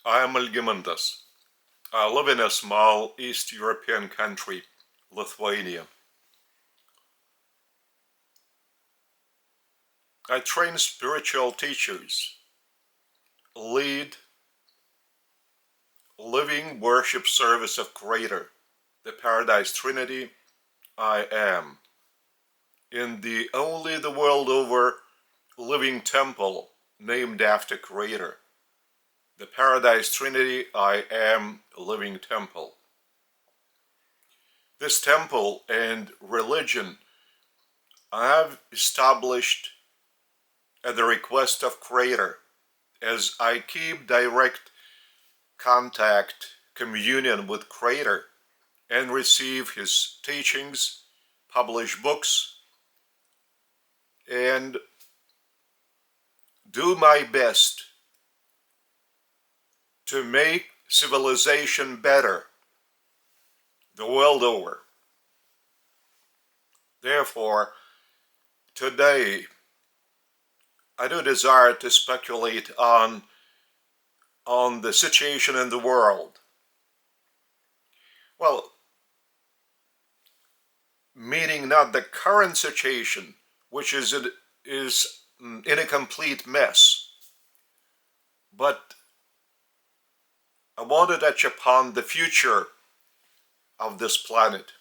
I am Algimantas. I live in a small East European country, Lithuania. I train spiritual teachers, lead living worship service of Creator, the Paradise Trinity, I am, in the world over living temple named after Creator, the Paradise Trinity, I am living temple. This temple and religion I have established at the request of Creator as I keep direct contact, communion with Creator and receive His teachings, publish books, and do my best to make civilization better the world over. Therefore, today, I do desire to speculate on the situation in the world. Well, meaning not the current situation, which is in a complete mess, but I want to touch upon the future of this planet.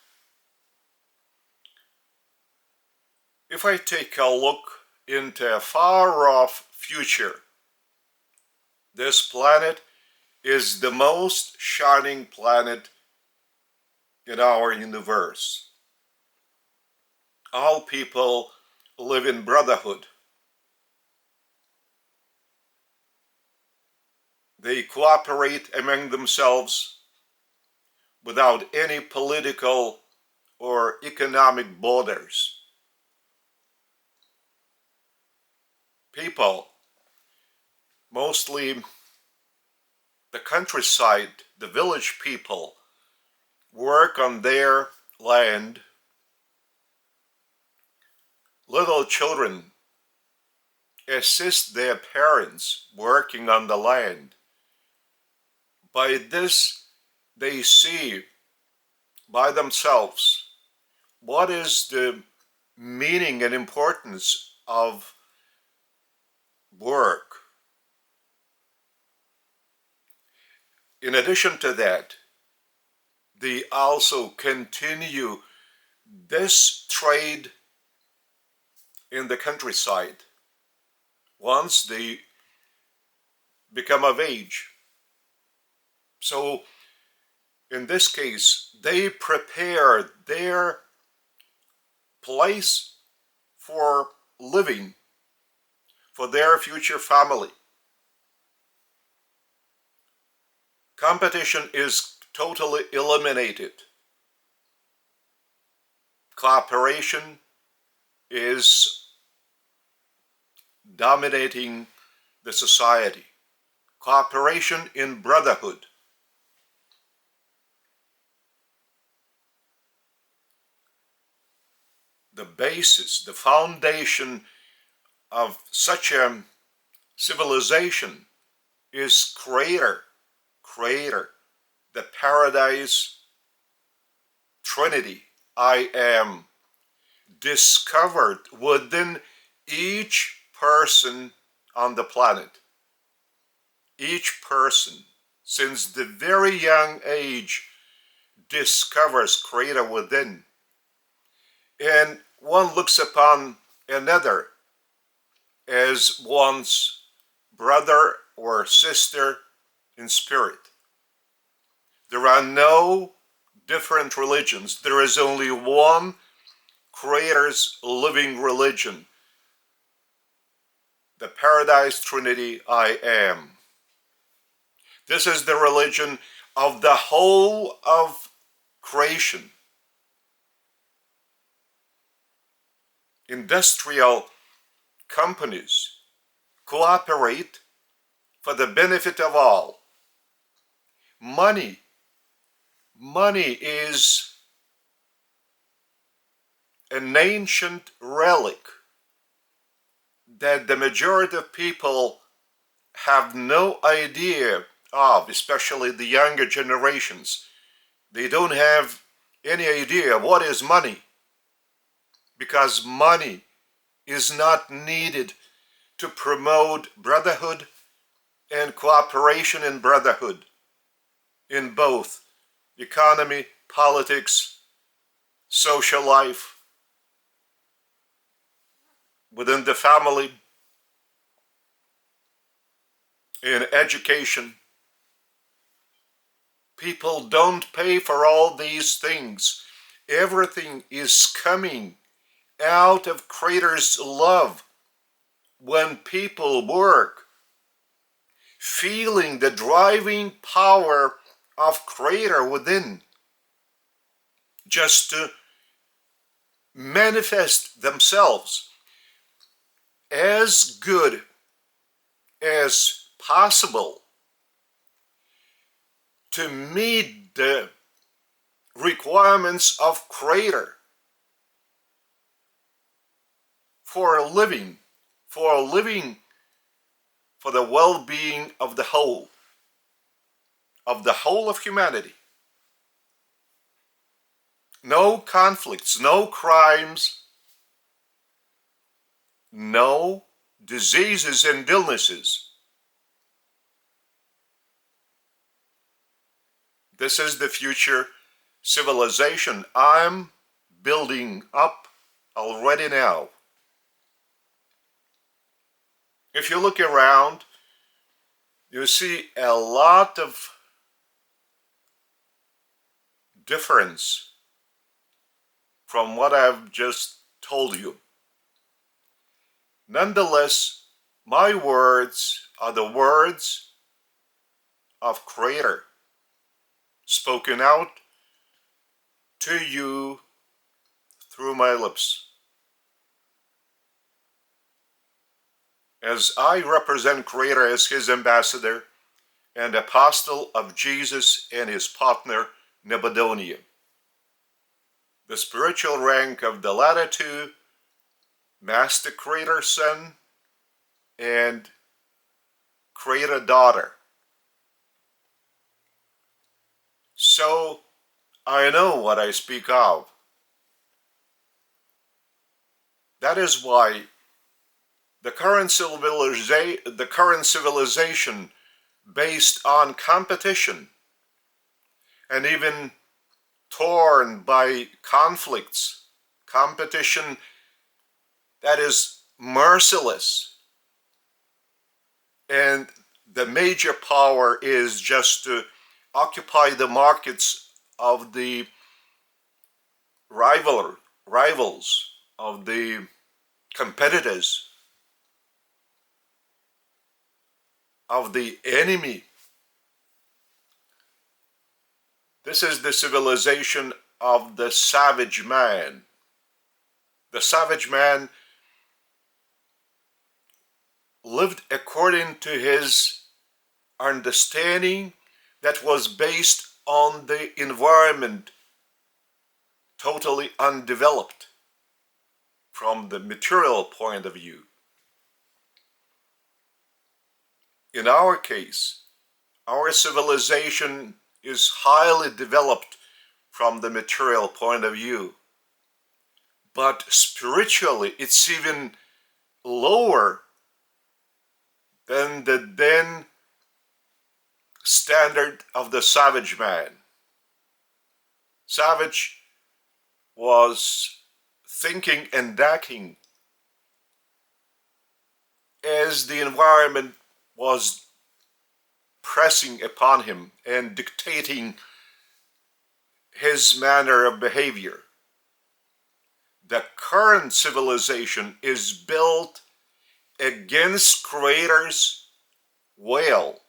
If I take a look into a far-off future, this planet is the most shining planet in our universe. All people live in brotherhood. They cooperate among themselves without any political or economic borders. People, mostly the countryside, the village people, work on their land. Little children assist their parents working on the land. By this, they see by themselves what is the meaning and importance of work. In addition to that, they also continue this trade in the countryside once they become of age. So in this case, they prepare their place for living for their future family. Competition is totally eliminated. Cooperation is dominating the society. Cooperation in brotherhood. The basis, the foundation of such a civilization is Creator, the Paradise Trinity, I am, discovered within each person on the planet. Each person, since the very young age, discovers Creator within. And one looks upon another as one's brother or sister in spirit. There are no different religions. There is only one Creator's living religion, the Paradise Trinity, I am. This is the religion of the whole of creation. Industrial companies cooperate for the benefit of all. Money is an ancient relic that the majority of people have no idea of, especially the younger generations. They don't have any idea what is money, because money is not needed to promote brotherhood and cooperation in brotherhood in both economy, politics, social life, within the family, in education. People don't pay for all these things. Everything is coming out of Creator's love. When people work, feeling the driving power of Creator within, just to manifest themselves as good as possible, to meet the requirements of Creator for living for the well-being of the whole of humanity. No conflicts, no crimes, no diseases and illnesses. This is the future civilization I'm building up already now. If you look around, you see a lot of difference from what I've just told you. Nonetheless, my words are the words of Creator, spoken out to you through my lips. As I represent Creator as His ambassador and apostle of Jesus and His partner, Nebuchadnezzar. The spiritual rank of the latter two, Master Creator Son and Creator Daughter. So I know what I speak of. That is why the current civilization based on competition and even torn by conflicts, competition that is merciless, and the major power is just to occupy the markets of the rivals, of the competitors, of the enemy. This is the civilization of the savage man. The savage man lived according to his understanding that was based on the environment, totally undeveloped from the material point of view. In our case, our civilization is highly developed from the material point of view, but spiritually it's even lower than the then standard of the savage man. Savage was thinking and acting as the environment was pressing upon him and dictating his manner of behavior. The current civilization is built against Creator's will,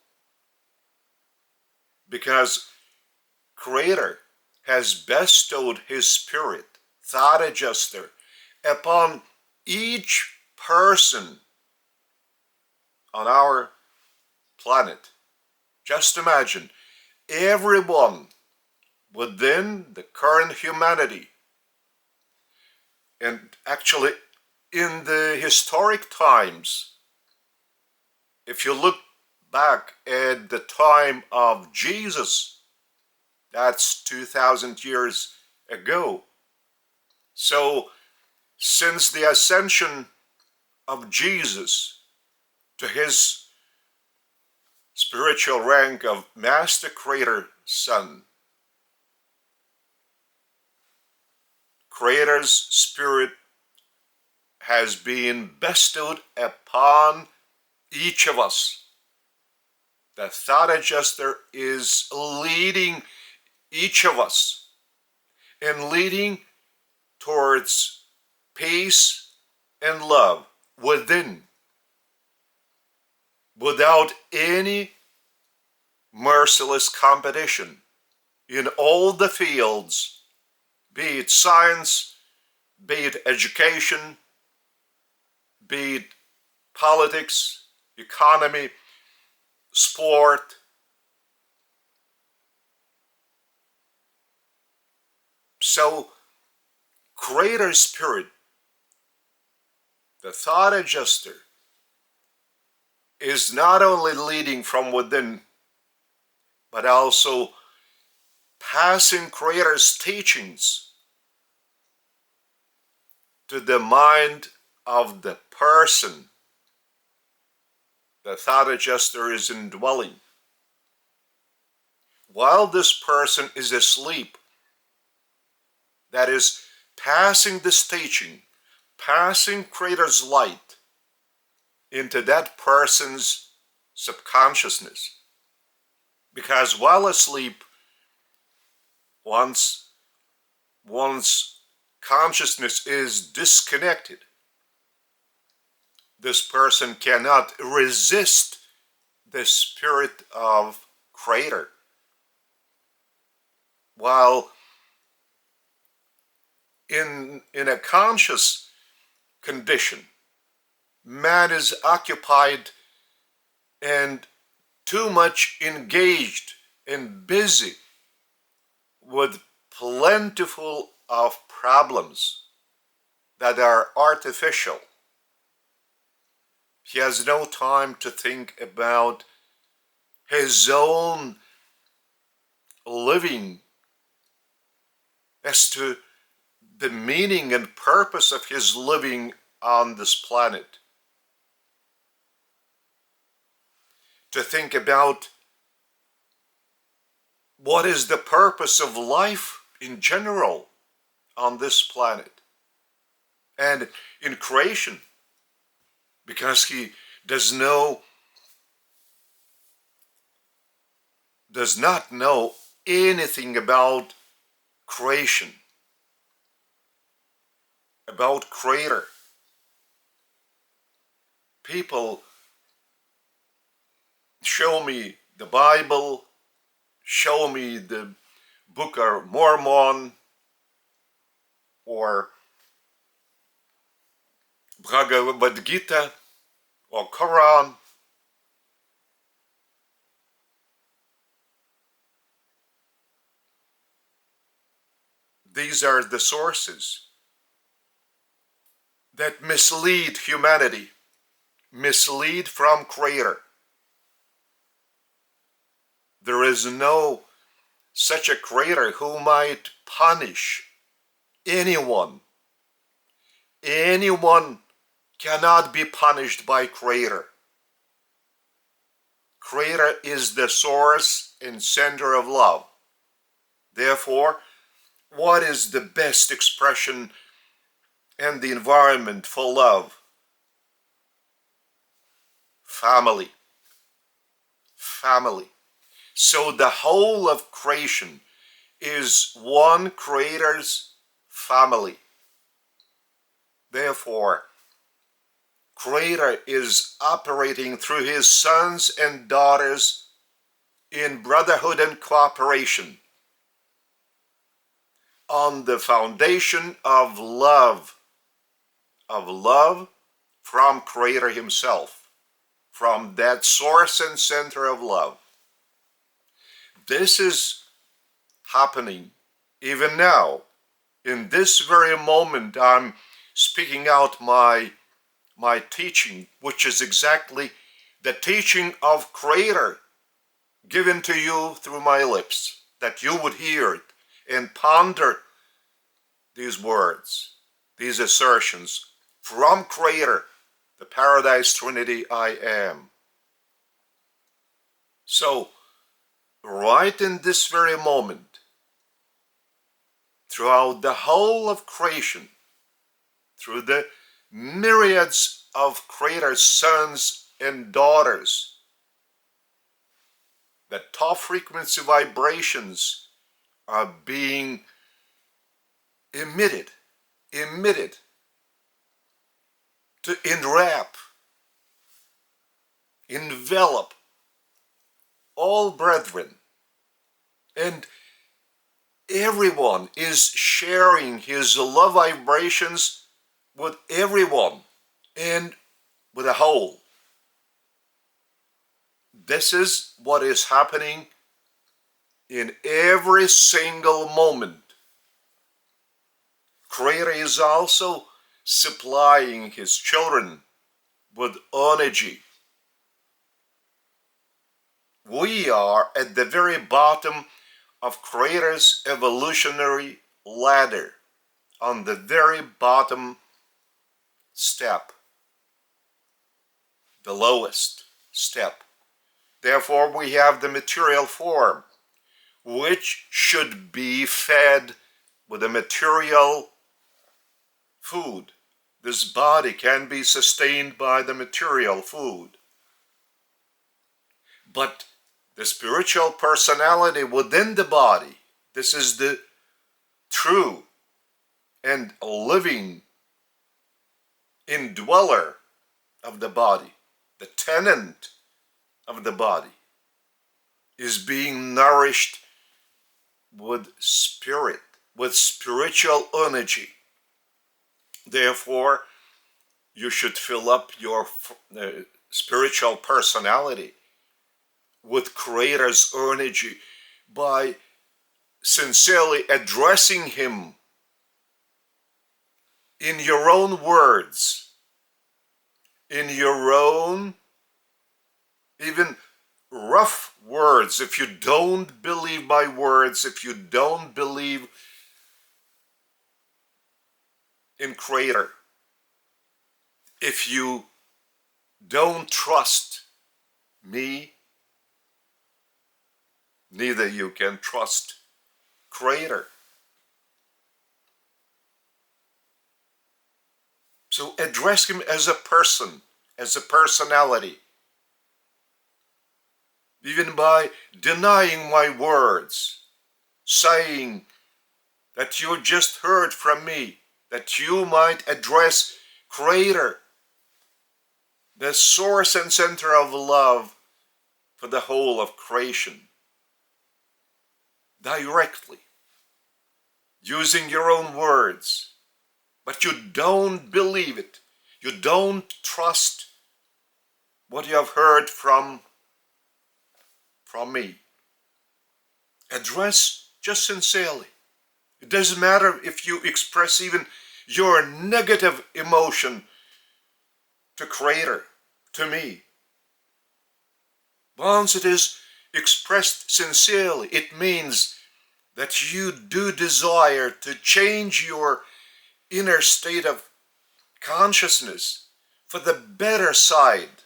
because Creator has bestowed His Spirit, thought adjuster, upon each person on our planet. Just imagine, everyone within the current humanity, and actually in the historic times, if you look back at the time of Jesus. That's 2,000 years ago. So, since the ascension of Jesus to his spiritual rank of Master Creator Son, Creator's Spirit has been bestowed upon each of us. The thought adjuster is leading each of us and leading towards peace and love within, without any merciless competition in all the fields, be it science, be it education, be it politics, economy, sport. So, Creator Spirit, the thought adjuster, is not only leading from within, but also passing Creator's teachings to the mind of the person the thought adjuster is indwelling. While this person is asleep, that is, passing this teaching, passing Creator's light into that person's subconsciousness. Because while asleep, one's consciousness is disconnected. This person cannot resist the Spirit of Creator. While in a conscious condition, man is occupied and too much engaged and busy with plentiful of problems that are artificial. He has no time to think about his own living as to the meaning and purpose of his living on this planet. To think about what is the purpose of life in general on this planet and in creation, because he does not know anything about creation, about Creator. People show me the Bible, show me the Book of Mormon, or Bhagavad Gita, or Quran. These are the sources that mislead humanity, mislead from Creator. There is no such a Creator who might punish anyone. Anyone cannot be punished by Creator. Creator is the source and center of love. Therefore, what is the best expression and the environment for love? Family. Family. So the whole of creation is one Creator's family. Therefore, Creator is operating through his sons and daughters in brotherhood and cooperation on the foundation of love from Creator himself, from that source and center of love. This is happening even now. In this very moment, I'm speaking out my teaching, which is exactly the teaching of Creator given to you through my lips, that you would hear it and ponder these words, these assertions from Creator, the Paradise Trinity I am. So, right in this very moment, throughout the whole of creation, through the myriads of Creator's sons and daughters, the top frequency vibrations are being emitted to envelop all brethren, and everyone is sharing his love vibrations with everyone and with the whole. This is what is happening in every single moment. Creator is also supplying his children with energy. We are at the very bottom of Creator's evolutionary ladder, on the very bottom step, the lowest step. Therefore, we have the material form, which should be fed with a material food. This body can be sustained by the material food. But the spiritual personality within the body, this is the true and living indweller of the body, the tenant of the body, is being nourished with spirit, with spiritual energy. Therefore, you should fill up your spiritual personality with Creator's energy by sincerely addressing Him in your own words, in your own even rough words. If you don't believe my words, if you don't believe in Creator, if you don't trust me, neither you can trust Creator. So address Him as a person, as a personality. Even by denying my words, saying that you just heard from me, that you might address Creator, the source and center of love for the whole of creation, directly, using your own words, but you don't believe it. You don't trust what you have heard from me. Address just sincerely. It doesn't matter if you express even your negative emotion to Creator, to me. Once it is expressed sincerely, it means that you do desire to change your inner state of consciousness for the better side,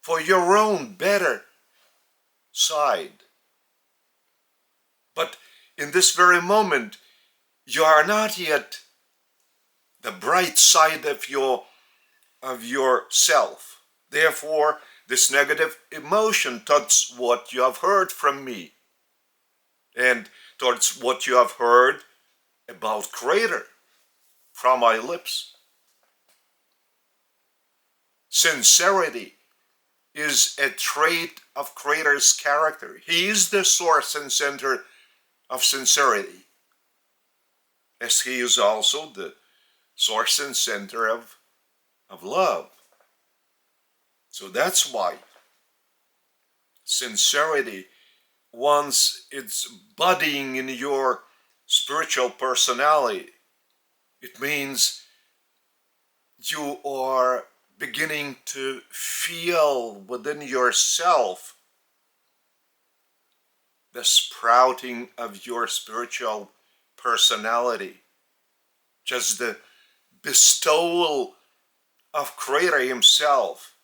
for your own better side. But in this very moment, you are not yet the bright side of yourself. Therefore, this negative emotion towards what you have heard from me and towards what you have heard about Creator from my lips. Sincerity is a trait of Creator's character. He is the source and center of sincerity, as He is also the source and center of love. So that's why sincerity, once it's budding in your spiritual personality, it means you are beginning to feel within yourself the sprouting of your spiritual personality, just the bestowal of Creator Himself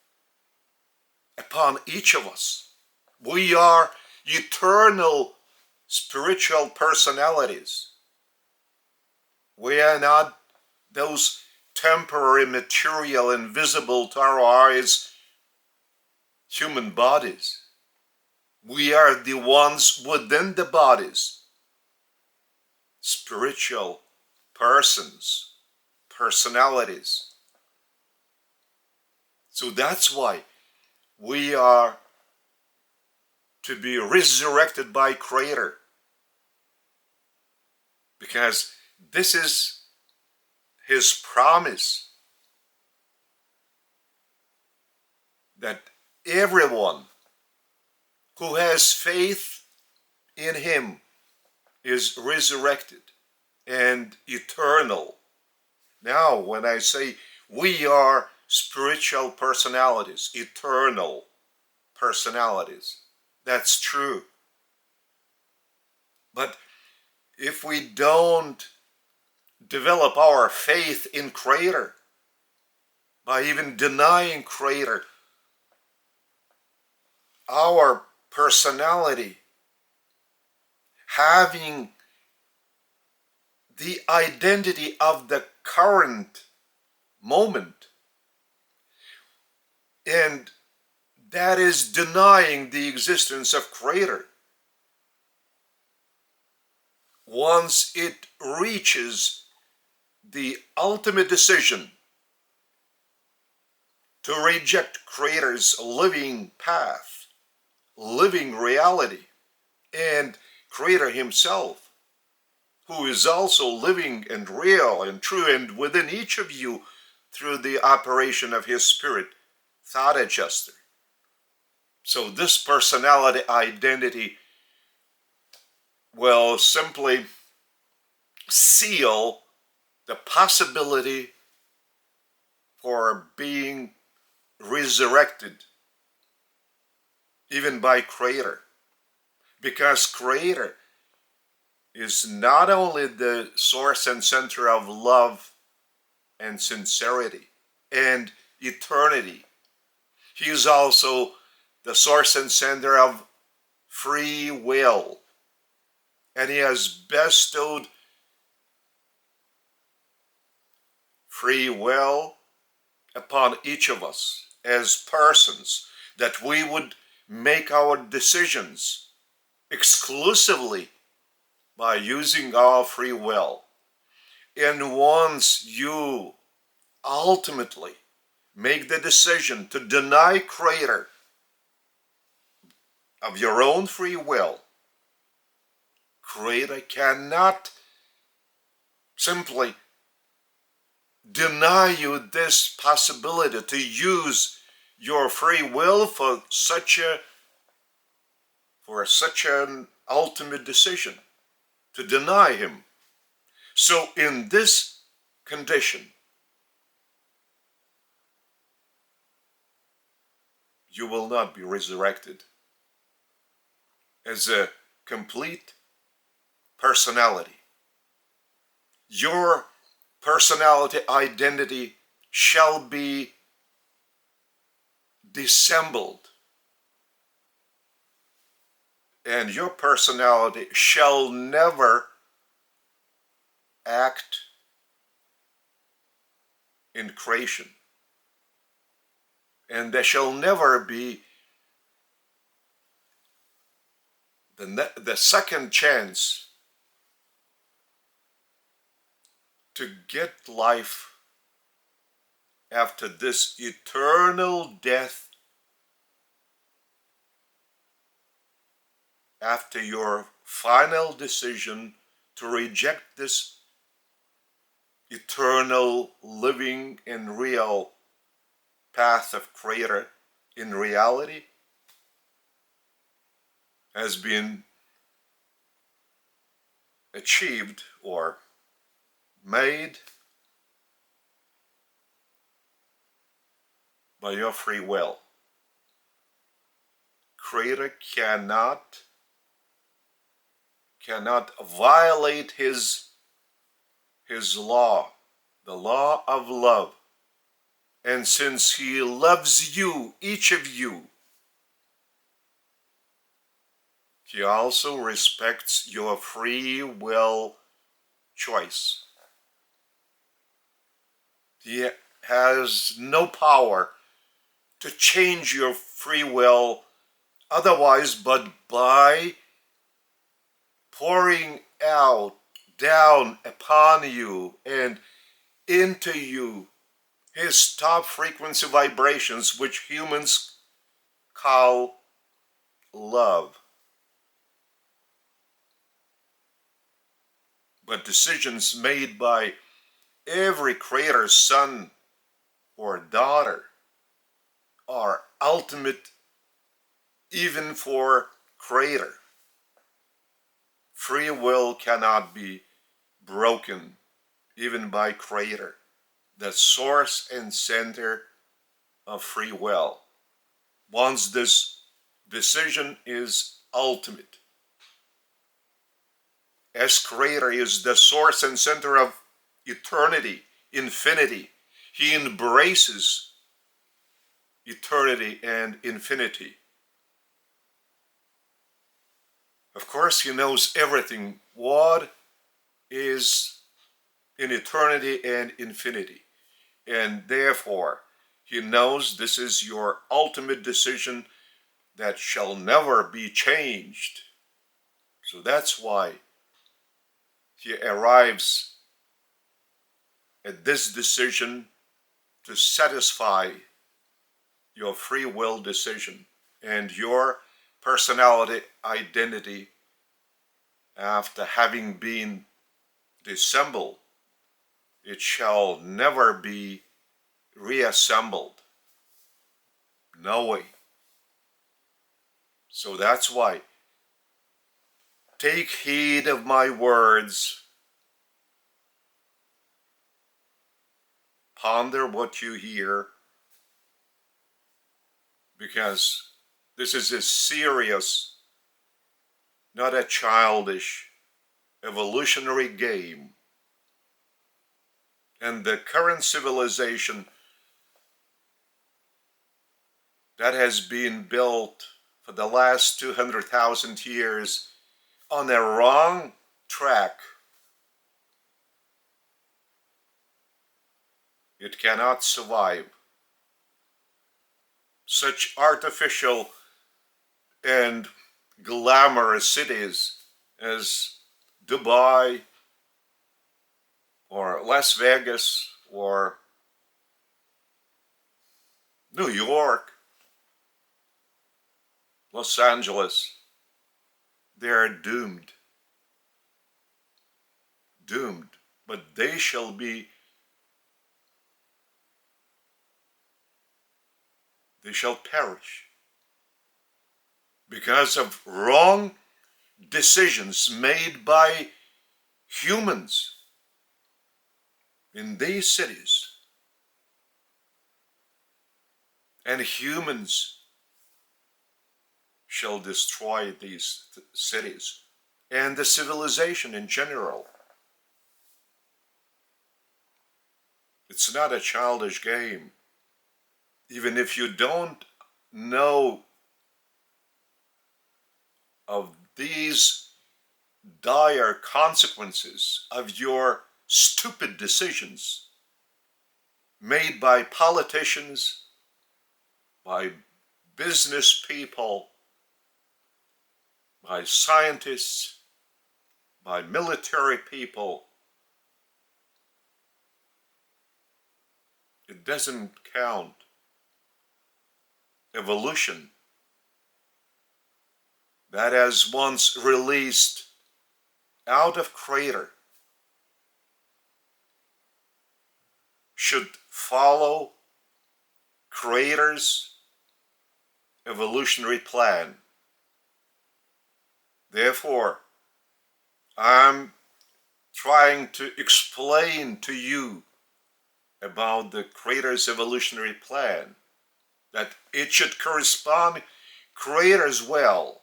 upon each of us. We are eternal spiritual personalities. We are not those temporary, material, invisible to our eyes human bodies. We are the ones within the bodies, spiritual persons, personalities. So that's why we are to be resurrected by Creator, because this is His promise that everyone who has faith in Him is resurrected and eternal. Now, when I say we are spiritual personalities, eternal personalities, that's true. But if we don't develop our faith in Creator, by even denying Creator, our personality having the identity of the current moment, and that is denying the existence of Creator. Once it reaches the ultimate decision to reject Creator's living path, living reality, and Creator Himself, who is also living and real and true and within each of you through the operation of His Spirit, thought adjuster. So this personality identity will simply seal the possibility for being resurrected even by Creator, because Creator is not only the source and center of love and sincerity and eternity, He is also the source and center of free will, and He has bestowed free will upon each of us as persons, that we would make our decisions exclusively by using our free will. And once you ultimately make the decision to deny Creator of your own free will, Creator cannot simply deny you this possibility to use your free will for such an ultimate decision, to deny Him. So in this condition, you will not be resurrected as a complete personality. Your personality identity shall be dissembled, and your personality shall never act in creation, and there shall never be the second chance to get life after this eternal death, after your final decision to reject this eternal, living, and real path of Creator in reality, has been achieved or made by your free will. Creator cannot violate his law, the law of love. And since he loves you, each of you, he also respects your free will choice. He has no power to change your free will otherwise but by pouring out, down upon you and into you his top frequency vibrations, which humans call love. But decisions made by every creator's son or daughter are ultimate even for creator. Free will cannot be broken even by creator, the source and center of free will. Once this decision is ultimate, as creator is the source and center of eternity, infinity, he embraces eternity and infinity. Of course, he knows everything, what is in eternity and infinity. And therefore, he knows this is your ultimate decision that shall never be changed. So that's why he arrives at this decision to satisfy your free will decision and your personality identity after having been dissembled. It shall never be reassembled. No way. So that's why, take heed of my words. Ponder what you hear, because this is a serious, not a childish, evolutionary game. And the current civilization that has been built for the last 200,000 years on a wrong track, it cannot survive. Such artificial and glamorous cities as Dubai or Las Vegas or New York, Los Angeles, they are doomed. Doomed. But they shall perish because of wrong decisions made by humans in these cities. And humans shall destroy these cities and the civilization in general. It's not a childish game. Even if you don't know of these dire consequences of your stupid decisions made by politicians, by business people, by scientists, by military people, it doesn't count. Evolution, that has once released out of creator, should follow creator's evolutionary plan. Therefore, I'm trying to explain to you about the creator's evolutionary plan. that it should correspond Creator's will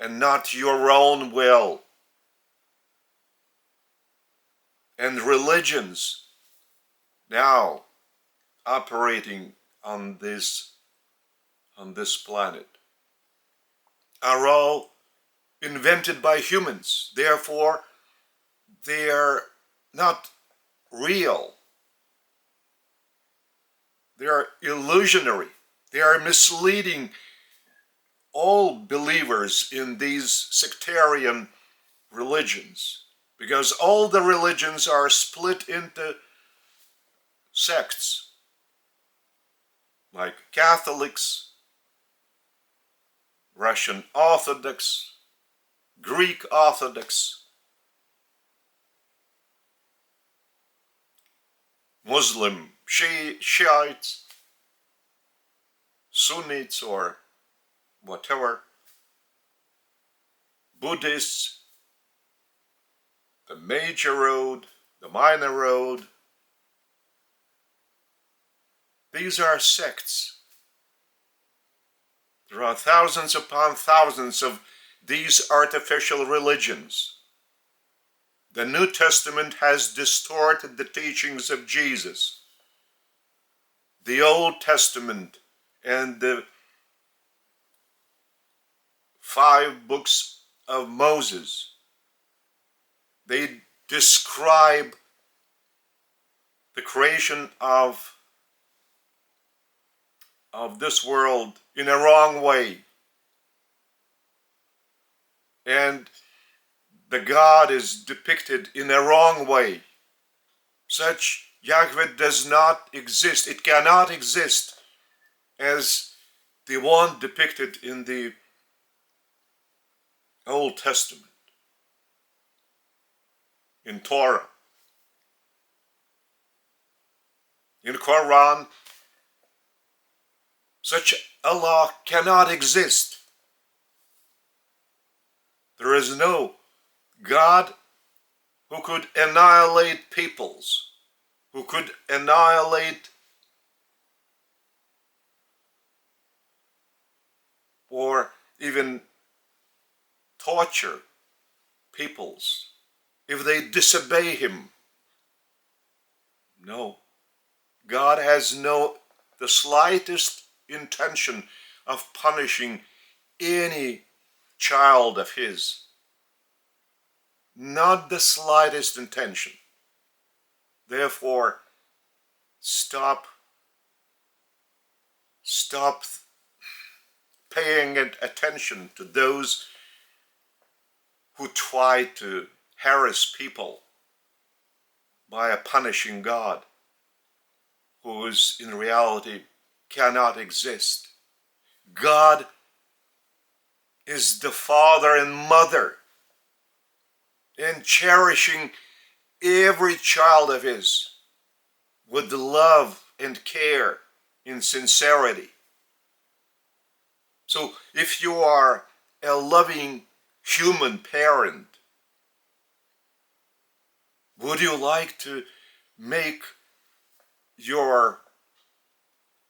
and not your own will. And religions now operating on this planet are all invented by humans. Therefore, they are not real. They are illusionary. They are misleading all believers in these sectarian religions, because all the religions are split into sects, like Catholics, Russian Orthodox, Greek Orthodox, Muslim Shiites, Sunnites, or whatever, Buddhists, the major road, the minor road. These are sects. There are thousands upon thousands of these artificial religions. The New Testament has distorted the teachings of Jesus. The Old Testament and the 5 books of Moses, they describe the creation of this world in a wrong way. And the God is depicted in a wrong way. Such Yahweh does not exist. It cannot exist as the one depicted in the Old Testament, in Torah, in Quran. Such Allah cannot exist. There is no God who could annihilate peoples, who could annihilate or even torture peoples if they disobey him. No. God has the slightest intention of punishing any child of his. Not the slightest intention. Therefore, stop paying attention to those who try to harass people by a punishing God, who is in reality cannot exist. God is the father and mother, and cherishing every child of his with love and care in sincerity. So if you are a loving human parent, would you like to make your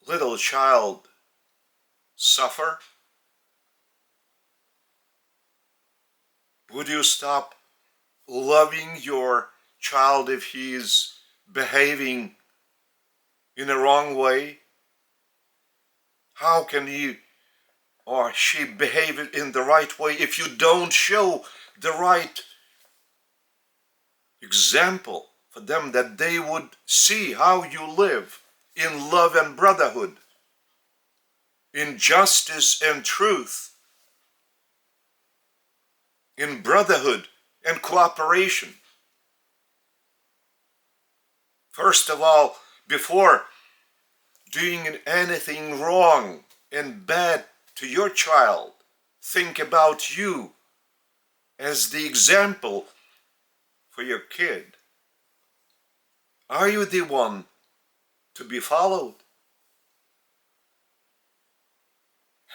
little child suffer? Would you stop loving your child if he is behaving in a wrong way? How can he or she behave in the right way if you don't show the right example for them, that they would see how you live in love and brotherhood, in justice and truth, in brotherhood and cooperation? First of all, before doing anything wrong and bad to your child, think about you as the example for your kid. Are you the one to be followed?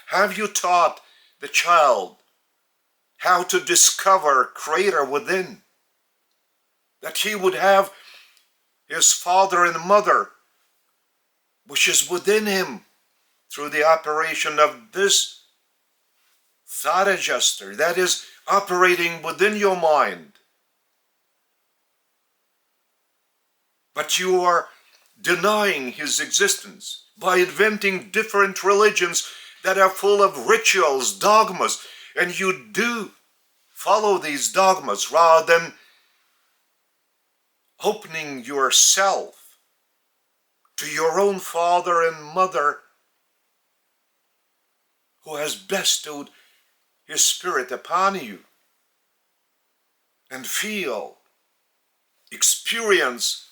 Have you taught the child how to discover Creator within? That he would have his father and mother, which is within him, through the operation of this thought adjuster that is operating within your mind. But you are denying his existence by inventing different religions that are full of rituals, dogmas, and you do follow these dogmas rather than opening yourself to your own father and mother who has bestowed his spirit upon you, and feel, experience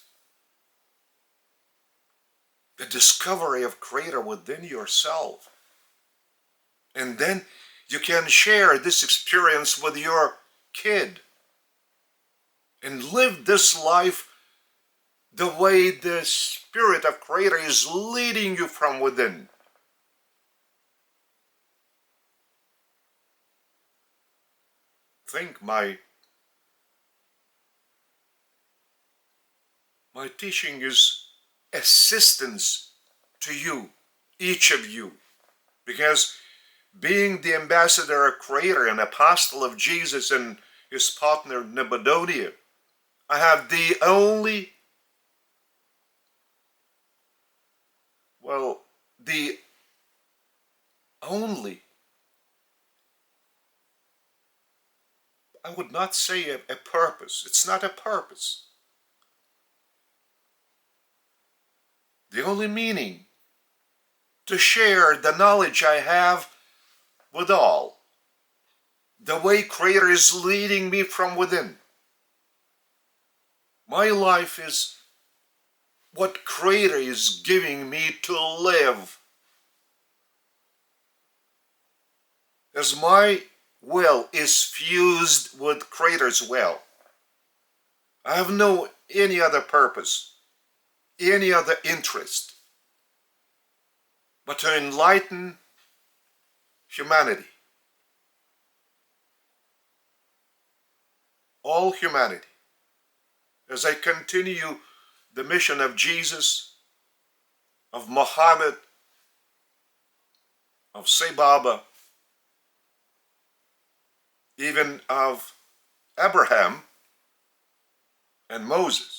the discovery of Creator within yourself. And then you can share this experience with your kid and live this life the way the Spirit of Creator is leading you from within. Think my teaching is assistance to you, each of you, because being the ambassador, creator, and apostle of Jesus and his partner Nebuchadnezzar, I have the only, I would not say a purpose. It's not a purpose. The only meaning to share the knowledge I have with all, the way Creator is leading me from within. My life is what Creator is giving me to live. As my will is fused with Creator's will. I have no any other purpose, any other interest, but to enlighten humanity. All humanity. As I continue the mission of Jesus, of Muhammad, of Sai Baba, even of Abraham and Moses.